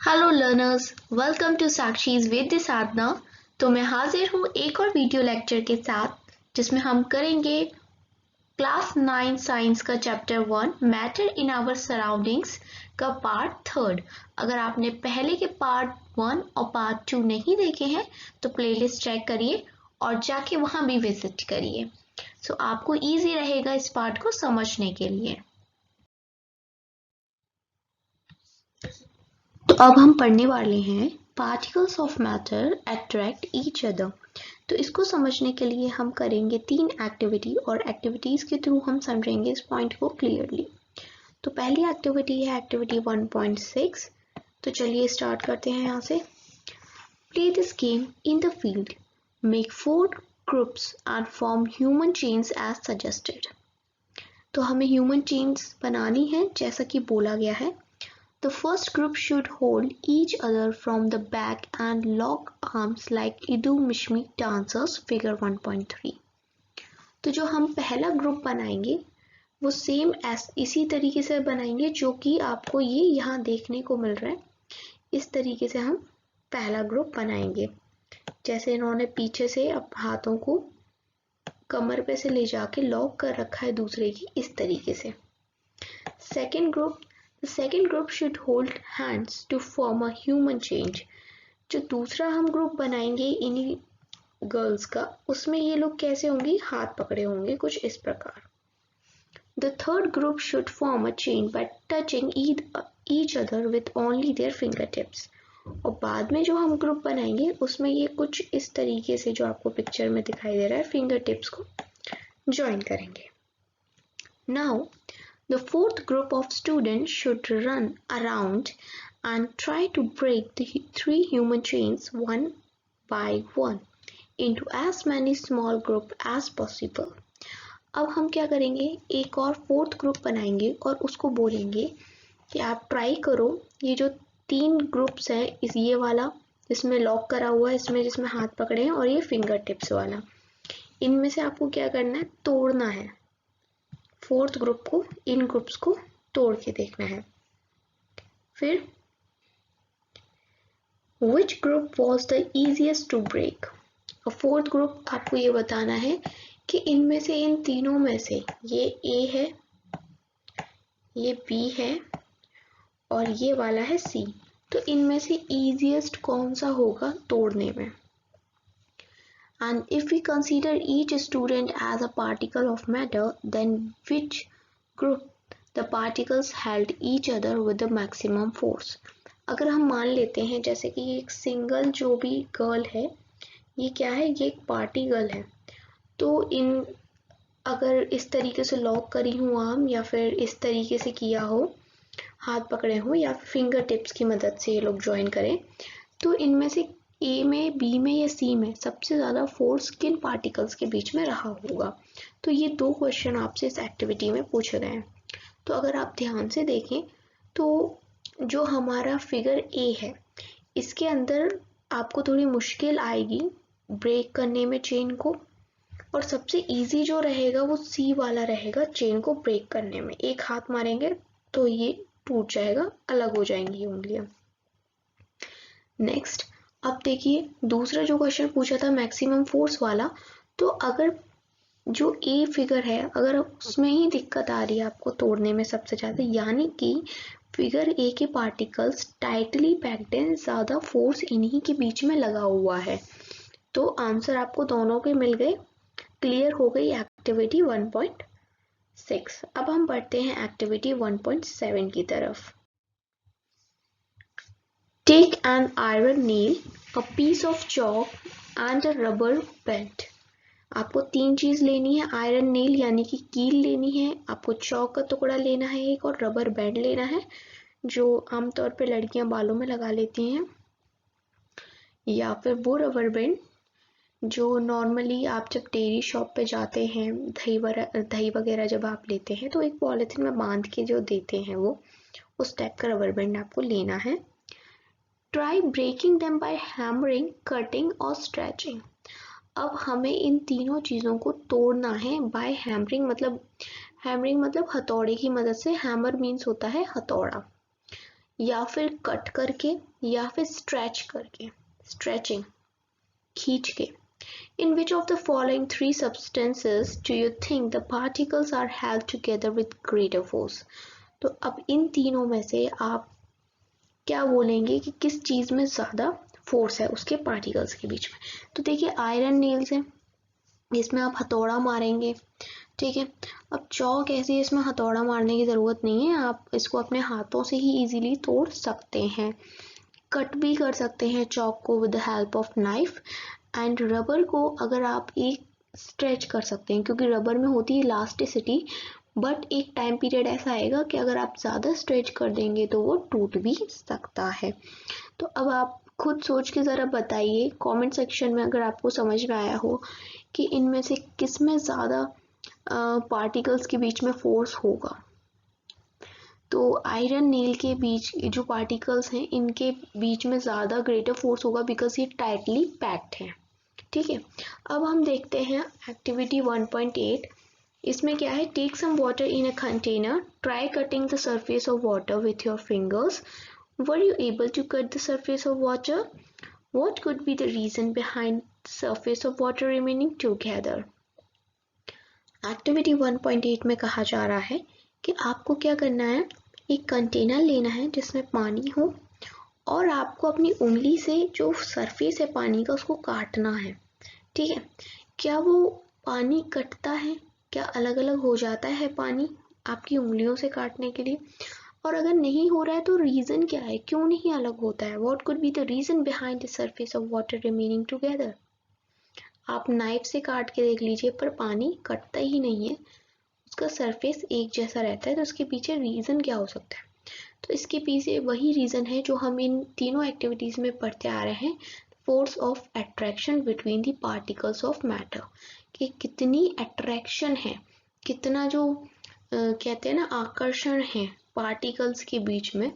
Hello learners, welcome to साक्षीज वेद्य साधना। तो मैं हाजिर हूँ एक और वीडियो लेक्चर के साथ जिसमें हम करेंगे क्लास 9 साइंस का chapter 1 matter in our surroundings का पार्ट 3। अगर आपने पहले के पार्ट 1 और पार्ट 2 नहीं देखे हैं तो प्लेलिस्ट चेक करिए और जाके वहाँ भी विजिट करिए। सो आपको ईजी रहेगा इस पार्ट को समझने के लिए। तो अब हम पढ़ने वाले हैं particles of matter attract each other. तो इसको समझने के लिए हम करेंगे 3 एक्टिविटी और एक्टिविटीज के थ्रू हम समझेंगे इस पॉइंट को क्लियरली। तो पहली एक्टिविटी है एक्टिविटी 1.6। तो चलिए स्टार्ट करते हैं यहाँ से। Play this game in the field, make 4 groups and form human chains as suggested. तो हमें ह्यूमन चेन्स बनानी है जैसा कि बोला गया है। The first group should hold each other from the back and lock arms like Idu Mishmi dancers figure 1.3। तो जो हम पहला ग्रुप बनाएंगे वो सेम इसी तरीके से बनाएंगे जो कि आपको ये यहाँ देखने को मिल रहा है। इस तरीके से हम पहला ग्रुप बनाएंगे। जैसे इन्होंने पीछे से अब हाथों को कमर पे से ले जाके लॉक कर रखा है दूसरे की, इस तरीके से। Second group, The second group should hold hands to form a human change। जो दूसरा हम ग्रुप बनाएंगे इन्हीं गर्ल्स का, उसमें ये लोग कैसे होंगे, हाथ पकड़े होंगे कुछ इस प्रकार। The third group should form a chain by touching each other with only their fingertips। और बाद में जो हम ग्रुप बनाएंगे उसमें ये कुछ इस तरीके से जो आपको पिक्चर में दिखाई दे रहा है, फिंगर टिप्स को ज्वाइन करेंगे। Now the fourth group of students should run around and try to break the 3 human chains one by one into as many small groups as possible। अब हम क्या करेंगे, एक और फोर्थ ग्रुप बनाएंगे और उसको बोलेंगे कि आप ट्राई करो ये जो 3 ग्रुप्स हैं, इस ये वाला जिसमें लॉक करा हुआ है, इसमें जिसमें हाथ पकड़े हैं, और ये फिंगर टिप्स वाला, इनमें से आपको क्या करना है, तोड़ना है। फोर्थ ग्रुप को, इन ग्रुप्स को तोड़ के देखना है। फिर which group was the easiest to break। और फोर्थ ग्रुप आपको ये बताना है कि इनमें से, इन तीनों में से ये A है, ये B है और ये वाला है C। तो इनमें से easiest कौन सा होगा तोड़ने में। And if we consider each student as a particle of matter, then which group the particles held each other with the maximum force। अगर हम मान लेते हैं जैसे कि एक सिंगल जो भी गर्ल है, ये क्या है, ये एक पार्टिकल है, तो इन अगर इस तरीके से लॉक करी हूँ आर्म, या फिर इस तरीके से किया हो, हाथ पकड़े हो, या फिंगर टिप्स की मदद से ये लोग ज्वाइन करें, तो इनमें से ए में, बी में या सी में सबसे ज़्यादा फोर्स किन पार्टिकल्स के बीच में रहा होगा। तो ये 2 क्वेश्चन आपसे इस एक्टिविटी में पूछे गए हैं। तो अगर आप ध्यान से देखें तो जो हमारा फिगर ए है, इसके अंदर आपको थोड़ी मुश्किल आएगी ब्रेक करने में चेन को, और सबसे इजी जो रहेगा वो सी वाला रहेगा चेन को ब्रेक करने में। एक हाथ मारेंगे तो ये टूट जाएगा, अलग हो जाएंगी उंगलियां। नेक्स्ट, अब देखिए दूसरा जो क्वेश्चन पूछा था मैक्सिमम फोर्स वाला, तो अगर जो ए फिगर है, अगर उसमें ही दिक्कत आ रही है आपको तोड़ने में सबसे ज़्यादा, यानी कि फिगर ए के पार्टिकल्स टाइटली पैक्ड हैं, ज़्यादा फोर्स इन्हीं के बीच में लगा हुआ है, तो आंसर आपको दोनों के मिल गए। क्लियर हो गई एक्टिविटी 1.6। अब हम बढ़ते हैं एक्टिविटी 1.7 की तरफ। Take an iron nail, a piece of chalk and a rubber band। आपको 3 चीज लेनी है, आयरन नेल यानी कि कील लेनी है, आपको चौक का टुकड़ा लेना है एक, और रबर बैंड लेना है जो आमतौर पे लड़कियां बालों में लगा लेती हैं, या फिर वो रबर बैंड जो नॉर्मली आप जब डेयरी शॉप पे जाते हैं, दही वगैरह जब आप लेते हैं तो एक पॉलिथीन में बांध के जो देते हैं, वो उस टाइप का रबर बैंड आपको लेना है। Try breaking them by hammering, cutting और स्ट्रेचिंग। अब हमें इन तीनों चीज़ों को तोड़ना है बाय हैमरिंग, मतलब हैमरिंग मतलब हथौड़े की मदद से, हैमर मीन्स होता है हथौड़ा। या फिर कट करके या फिर स्ट्रेच करके, स्ट्रेचिंग, खींच के। In which of the following three substances do you think the particles are held together with greater force? तो अब इन तीनों में से आप क्या बोलेंगे कि किस चीज में ज्यादा फोर्स है उसके पार्टिकल्स के बीच में? तो देखिए आयरन नेल्स है, इसमें आप हथौड़ा मारेंगे, ठीक है। अब चौक ऐसी है, इसमें हथौड़ा मारने की ज़रूरत नहीं है, आप इसको अपने हाथों से ही इजीली तोड़ सकते हैं। कट भी कर सकते हैं चौक को with the help of knife. And rubber को अगर आप एक स्ट्रेच कर सकते हैं, क्योंकि रबर में होती है इलास्टिसिटी, बट एक टाइम पीरियड ऐसा आएगा कि अगर आप ज़्यादा स्ट्रेच कर देंगे तो वो टूट भी सकता है। तो अब आप खुद सोच के ज़रा बताइए कमेंट सेक्शन में अगर आपको समझ में आया हो कि इनमें से किस में ज़्यादा पार्टिकल्स के बीच में फोर्स होगा। तो आयरन नेल के बीच जो पार्टिकल्स हैं इनके बीच में ज़्यादा ग्रेटर फोर्स होगा बिकॉज ये टाइटली पैक्ड है, ठीक है। अब हम देखते हैं एक्टिविटी 1.8। इसमें क्या है, take some water in a container, try cutting the surface of water with your fingers. Were you able to cut the surface of water? What could be the reason behind the surface of water remaining together? Activity 1.8 में कहा जा रहा है कि आपको क्या करना है, एक कंटेनर लेना है जिसमें पानी हो और आपको अपनी उंगली से जो सरफेस है पानी का उसको काटना है, ठीक है। क्या वो पानी कटता है, क्या अलग अलग हो जाता है पानी आपकी उंगलियों से काटने के लिए? और अगर नहीं हो रहा है तो रीज़न क्या है, क्यों नहीं अलग होता है? What could be the reason behind the surface of water remaining together? आप नाइफ से काट के देख लीजिए पर पानी कटता ही नहीं है, उसका सरफेस एक जैसा रहता है। तो उसके पीछे रीज़न क्या हो सकता है? तो इसके पीछे वही रीज़न है जो हम इन तीनों एक्टिविटीज़ में पढ़ते आ रहे हैं, force of attraction between the particles of matter. कि कितनी अट्रैक्शन है, कितना जो कहते हैं ना आकर्षण है पार्टिकल्स के बीच में,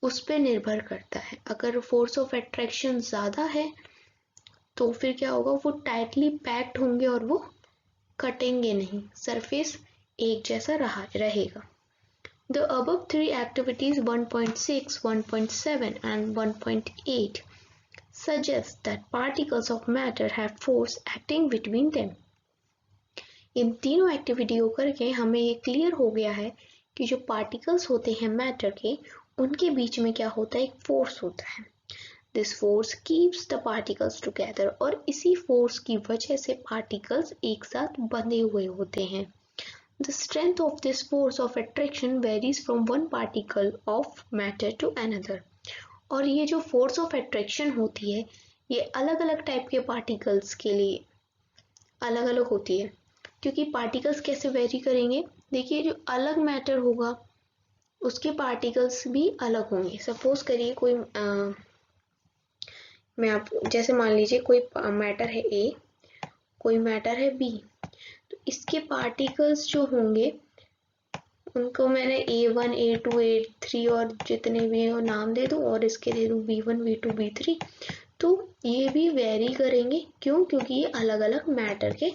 उस पर निर्भर करता है। अगर फोर्स ऑफ अट्रैक्शन ज़्यादा है तो फिर क्या होगा, वो टाइटली पैक्ड होंगे और वो कटेंगे नहीं, सरफेस एक जैसा रहेगा। The above three activities 1.6, 1.7 and 1.8 suggest that particles of matter have force acting between them. इन तीनों एक्टिविटी को करके हमें ये क्लियर हो गया है कि जो पार्टिकल्स होते हैं मैटर के, उनके बीच में क्या होता है, एक फोर्स होता है। This force keeps the particles together, और इसी फोर्स की वजह से पार्टिकल्स एक साथ बंधे हुए होते हैं। The strength of this force of attraction varies from one particle of matter to another. और ये जो force of attraction होती है ये अलग अलग टाइप के पार्टिकल्स के लिए अलग अलग होती है। क्योंकि पार्टिकल्स कैसे वेरी करेंगे, देखिए जो अलग मैटर होगा उसके पार्टिकल्स भी अलग होंगे। सपोज करिए कोई मैं आप जैसे मान लीजिए कोई मैटर है ए, कोई मैटर है बी, तो इसके पार्टिकल्स जो होंगे उनको मैंने A1, A2, A3 और जितने भी हैं नाम दे दूँ, और इसके दे दूँ B1, B2, B3। तो ये भी वेरी करेंगे, क्यों? क्योंकि ये अलग अलग मैटर के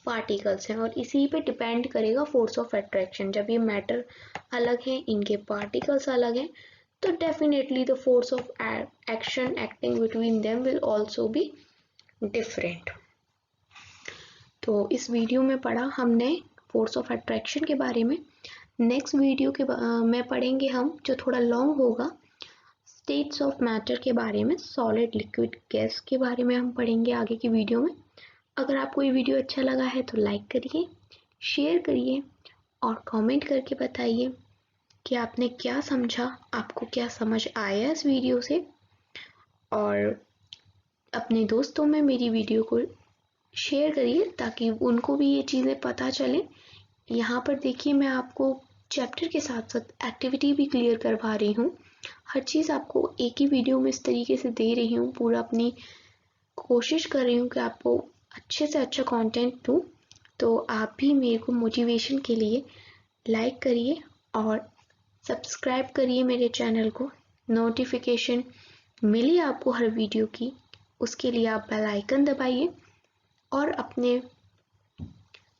पार्टिकल्स हैं और इसी पे डिपेंड करेगा फोर्स ऑफ अट्रैक्शन। जब ये मैटर अलग हैं, इनके पार्टिकल्स अलग हैं, तो definitely the force of action acting between them will also be different. तो इस वीडियो में पढ़ा हमने फोर्स ऑफ अट्रैक्शन के बारे में। नेक्स्ट वीडियो के में पढ़ेंगे हम, जो थोड़ा लॉन्ग होगा, स्टेट्स ऑफ मैटर के बारे में, सॉलिड लिक्विड गैस के बारे में हम पढ़ेंगे आगे की वीडियो में। अगर आपको ये वीडियो अच्छा लगा है तो लाइक करिए, शेयर करिए और कमेंट करके बताइए कि आपने क्या समझा, आपको क्या समझ आया इस वीडियो से। और अपने दोस्तों में मेरी वीडियो को शेयर करिए ताकि उनको भी ये चीज़ें पता चलें। यहाँ पर देखिए मैं आपको चैप्टर के साथ साथ एक्टिविटी भी क्लियर करवा रही हूँ। हर चीज़ आपको एक ही वीडियो में इस तरीके से दे रही हूँ, पूरा अपनी कोशिश कर रही हूँ कि आपको अच्छे से अच्छा कंटेंट दूँ। तो आप भी मेरे को मोटिवेशन के लिए लाइक करिए और सब्सक्राइब करिए मेरे चैनल को। नोटिफिकेशन मिले आपको हर वीडियो की, उसके लिए आप बेल आइकन दबाइए और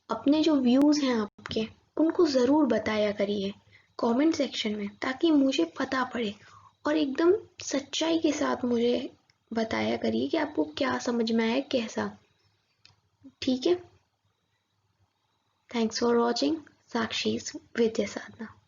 अपने जो व्यूज़ हैं आपके उनको ज़रूर बताया करिए कमेंट सेक्शन में, ताकि मुझे पता पड़े, और एकदम सच्चाई के साथ मुझे बताया करिए कि आपको क्या समझ में आया, कैसा। ठीक है। Thanks for watching Sakshi's Vidya Sadhana.